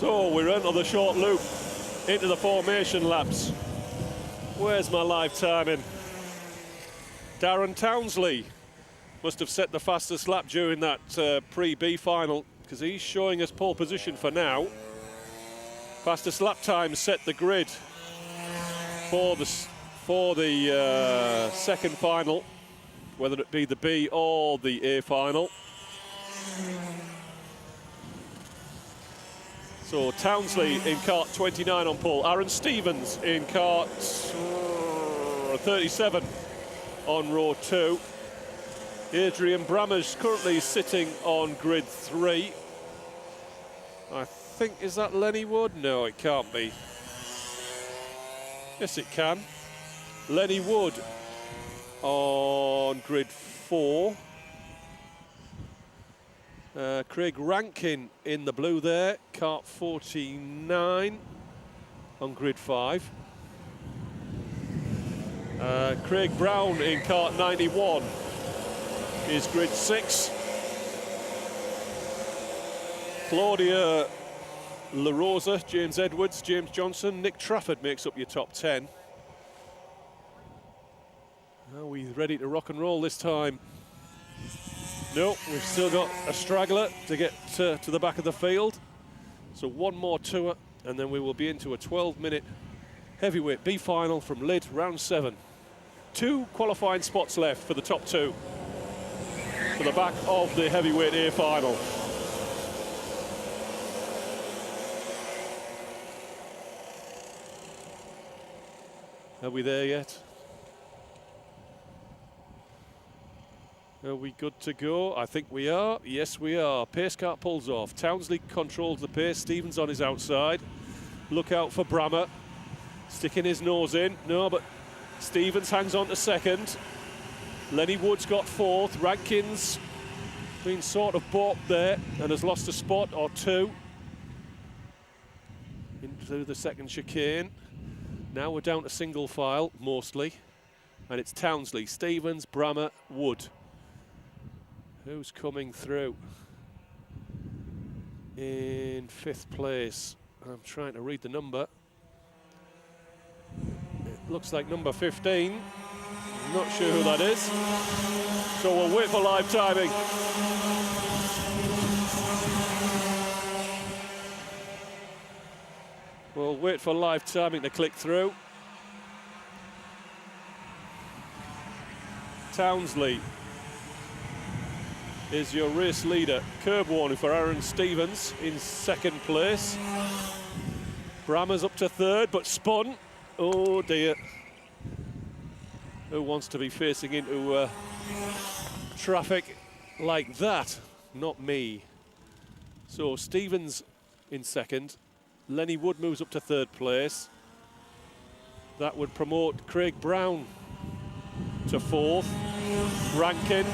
So we're into the short loop, into the formation laps. Where's my live timing? Darren Townsley must have set the fastest lap during that pre-B final, because he's showing us pole position for now. Fastest lap time set the grid for the second final, whether it be the B or the A final. So Townsley in kart 29 on pole. Aaron Stevens in kart 37 on row 2. Adrian Brammer's currently sitting on grid 3. I think, is that Lenny Wood? No, it can't be. Yes, it can. Lenny Wood on grid 4. Craig Rankin in the blue there, kart 49 on grid 5. Craig Brown in kart 91 is grid 6. Claudia La Rosa, James Edwards, James Johnson, Nick Trafford makes up your top 10. Are we ready to rock and roll this time? No, we've still got a straggler to get to the back of the field. So one more tour, and then we will be into a 12-minute heavyweight B final from Lydd, round 7. 2 qualifying spots left for the top 2 for the back of the heavyweight A final. Are we there yet? Are we good to go? I think we are. Yes, we are. Pace car pulls off. Townsley controls the pace. Stevens on his outside. Look out for Brammer. Sticking his nose in. No, but Stevens hangs on to second. Lenny Wood's got 4th. Rankin's been sort of balked there and has lost a spot or 2 into the second chicane. Now we're down to single file, mostly. And it's Townsley, Stevens, Brammer, Wood. Who's coming through? In 5th place. I'm trying to read the number. It looks like number 15. Not sure who that is. So we'll wait for live timing. We'll wait for live timing to click through. Townsley is your race leader. Curb warning for Aaron Stevens in 2nd place. Brammer's up to 3rd, but spun. Oh dear. Who wants to be facing into traffic like that? Not me. So Stevens in 2nd. Lenny Wood moves up to 3rd place. That would promote Craig Brown to 4th. Rankin.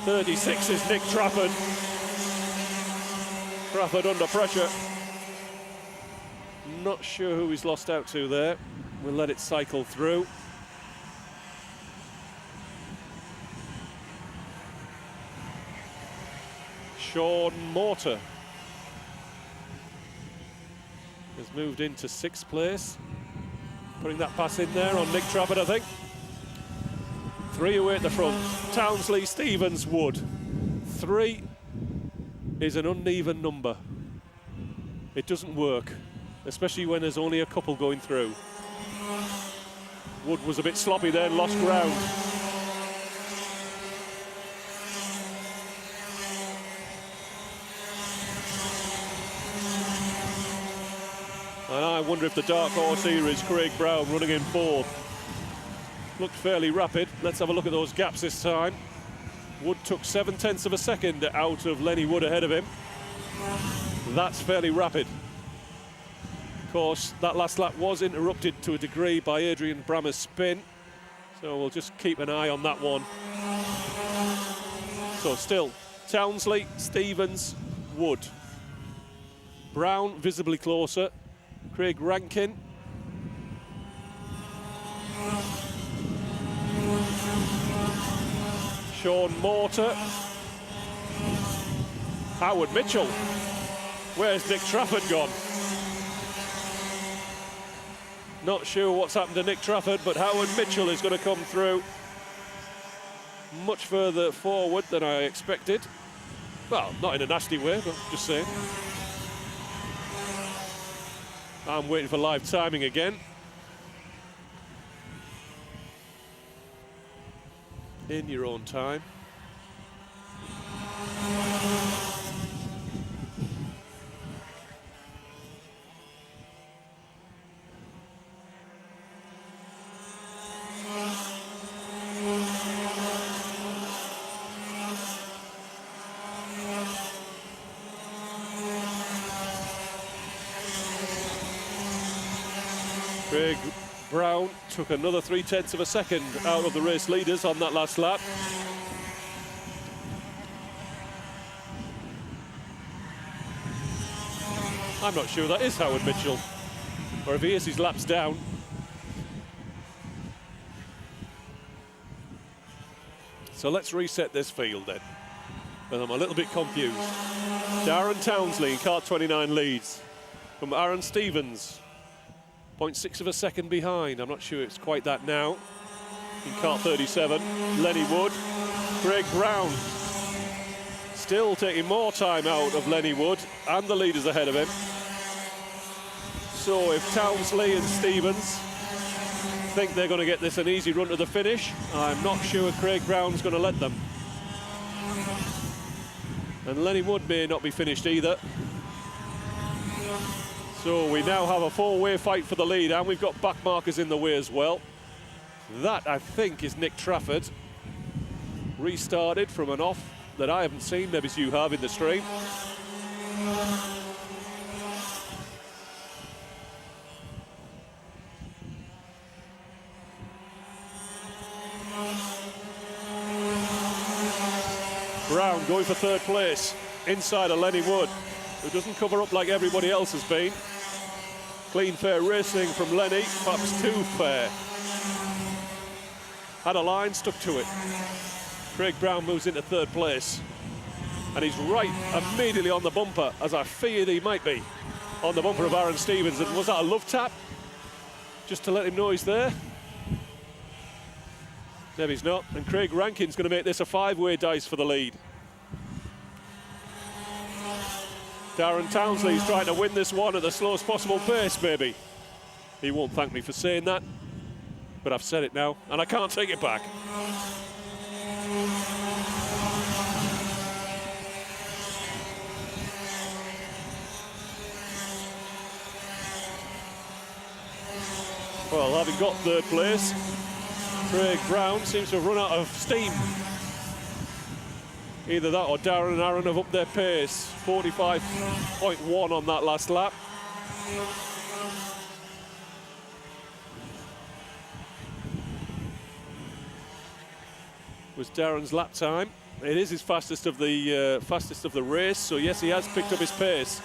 36 is Nick Trafford. Trafford under pressure. Not sure who he's lost out to there. We'll let it cycle through. Sean Mortar has moved into 6th place. Putting that pass in there on Nick Trafford, I think. 3 away at the front. Townsley, Stevens, Wood. 3 is an uneven number. It doesn't work, especially when there's only a couple going through. Wood was a bit sloppy there and lost ground. And I wonder if the dark horse here is Craig Brown running in 4th. Looked fairly rapid. Let's have a look at those gaps this time. Wood took 7/10 of a second out of Lenny Wood ahead of him. That's fairly rapid. Of course, that last lap was interrupted to a degree by Adrian Brammer's spin. So we'll just keep an eye on that one. So still, Townsley, Stevens, Wood. Brown visibly closer. Craig Rankin. Sean Mortar. Howard Mitchell. Where's Nick Trafford gone? Not sure what's happened to Nick Trafford, but Howard Mitchell is going to come through much further forward than I expected. Well, not in a nasty way, but just saying. I'm waiting for live timing again. In your own time. Craig Brown took another 0.3 of a second out of the race leaders on that last lap. I'm not sure that is Howard Mitchell, or if he is, his lap's down. So let's reset this field then, and I'm a little bit confused. Darren Townsley in kart 29 leads from Aaron Stevens, 0.6 of a second behind. I'm not sure it's quite that now. In kart 37, Lenny Wood, Craig Brown still taking more time out of Lenny Wood and the leaders ahead of him. So if Townsley and Stevens think they're going to get this an easy run to the finish, I'm not sure Craig Brown's going to let them. And Lenny Wood may not be finished either. So we now have a four-way fight for the lead, and we've got back markers in the way as well. That, I think, is Nick Trafford. Restarted from an off that I haven't seen, maybe you have in the stream. Brown going for third place, inside of Lenny Wood, who doesn't cover up like everybody else has been. Clean, fair racing from Lenny, perhaps too fair. Had a line, stuck to it. Craig Brown moves into third place, and he's right immediately on the bumper, as I feared he might be, on the bumper of Aaron Stevens. And was that a love tap? Just to let him know he's there? Maybe he's not. And Craig Rankin's going to make this a five-way dice for the lead. Darren Townsley's trying to win this one at the slowest possible pace, maybe. He won't thank me for saying that, but I've said it now, and I can't take it back. Well, having got third place, Craig Brown seems to have run out of steam. Either that or Darren and Aaron have upped their pace. 45.1 on that last lap. Was Darren's lap time. It is his fastest of the race, so yes, he has picked up his pace.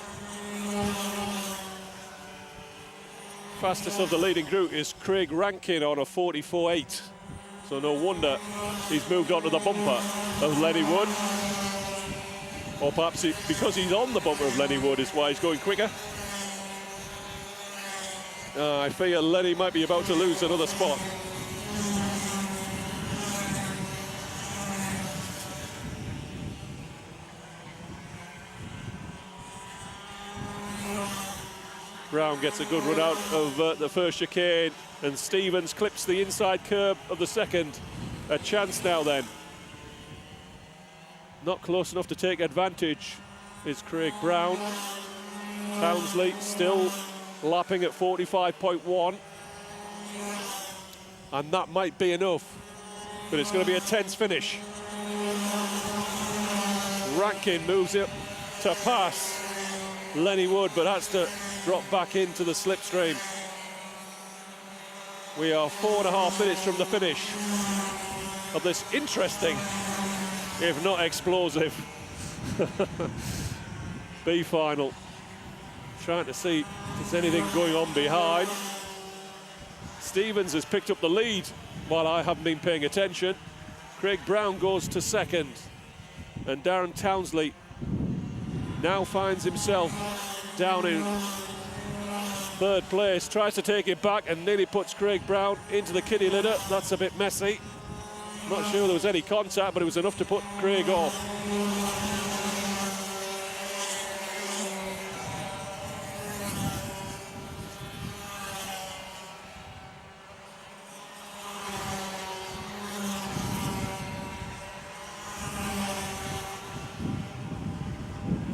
Fastest of the leading group is Craig Rankin on a 44.8. So no wonder he's moved on to the bumper of Lenny Wood. Or perhaps because he's on the bumper of Lenny Wood is why he's going quicker. I fear Lenny might be about to lose another spot. Brown gets a good run out of the first chicane, and Stevens clips the inside curb of the second. A chance now then. Not close enough to take advantage is Craig Brown. Townsley still lapping at 45.1. And that might be enough, but it's going to be a tense finish. Rankin moves it to pass Lenny Wood, but has to drop back into the slipstream. We are 4.5 minutes from the finish of this interesting, if not explosive, B final. Trying to see if there's anything going on behind. Stevens has picked up the lead while I haven't been paying attention. Craig Brown goes to second, and Darren Townsley now finds himself down in third place, tries to take it back and nearly puts Craig Brown into the kiddie litter. That's a bit messy. Not sure there was any contact, but it was enough to put Craig off.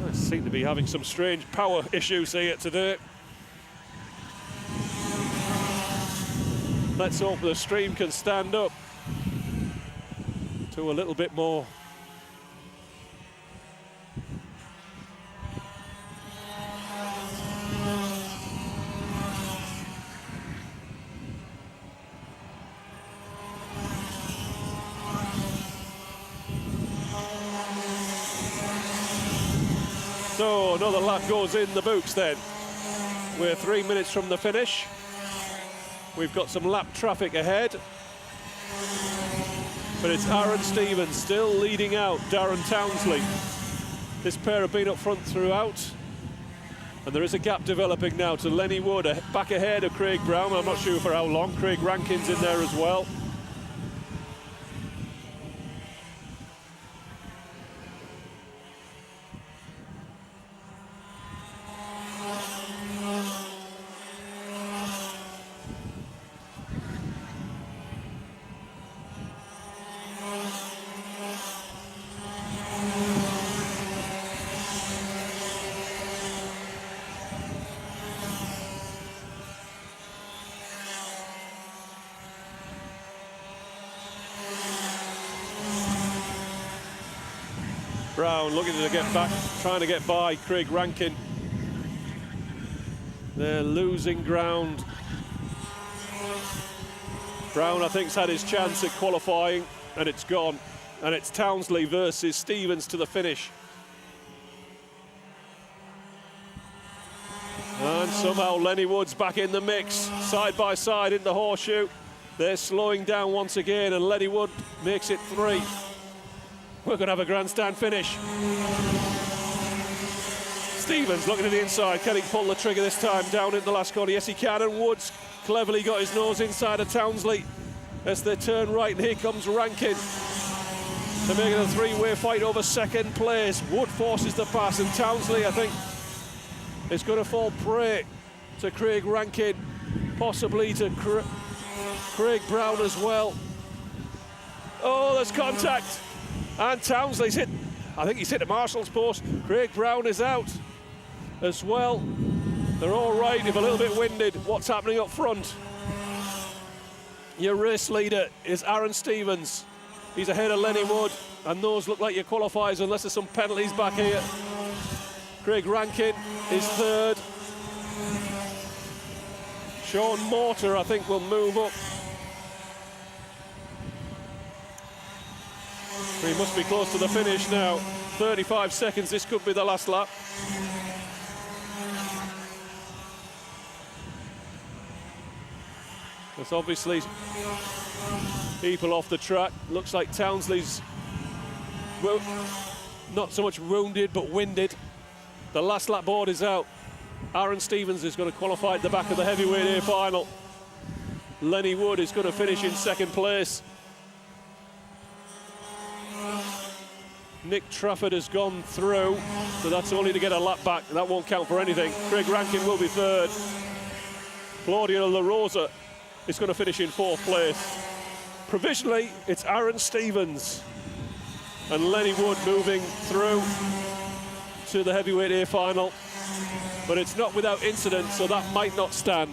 I seem to be having some strange power issues here today. Let's hope the stream can stand up to a little bit more. So another lap goes in the books then. We're 3 minutes from the finish. We've got some lap traffic ahead. But it's Aaron Stevens still leading out Darren Townsley. This pair have been up front throughout. And there is a gap developing now to Lenny Wood, back ahead of Craig Brown. I'm not sure for how long. Craig Rankin's in there as well. Brown looking to get back, trying to get by Craig Rankin. They're losing ground. Brown, I think, has had his chance at qualifying, and it's gone. And it's Townsley versus Stevens to the finish. And somehow Lenny Wood's back in the mix, side by side in the horseshoe. They're slowing down once again, and Lenny Wood makes it 3. We're going to have a grandstand finish. Stevens looking at the inside. Can he pull the trigger this time down in the last corner? Yes, he can. And Woods cleverly got his nose inside of Townsley as they turn right. And here comes Rankin to make it a 3-way fight over second place. Wood forces the pass, and Townsley, I think, is going to fall prey to Craig Rankin, possibly to Craig Brown as well. Oh, there's contact. And Townsley's hit, I think he's hit the marshal's post. Craig Brown is out as well. They're all right, if a little bit winded. What's happening up front? Your race leader is Aaron Stevens. He's ahead of Lenny Wood, and those look like your qualifiers unless there's some penalties back here. Craig Rankin is third. Sean Mortar, I think, will move up. He must be close to the finish now. 35 seconds, this could be the last lap. There's obviously people off the track. Looks like Townsley's, well, not so much wounded, but winded. The last lap board is out. Aaron Stevens is going to qualify at the back of the heavyweight A final. Lenny Wood is going to finish in second place. Nick Trafford has gone through, so that's only to get a lap back. That won't count for anything. Craig Rankin will be third. Claudio La Rosa is going to finish in fourth place. Provisionally, it's Aaron Stevens and Lenny Wood moving through to the heavyweight A final. But it's not without incident, so that might not stand.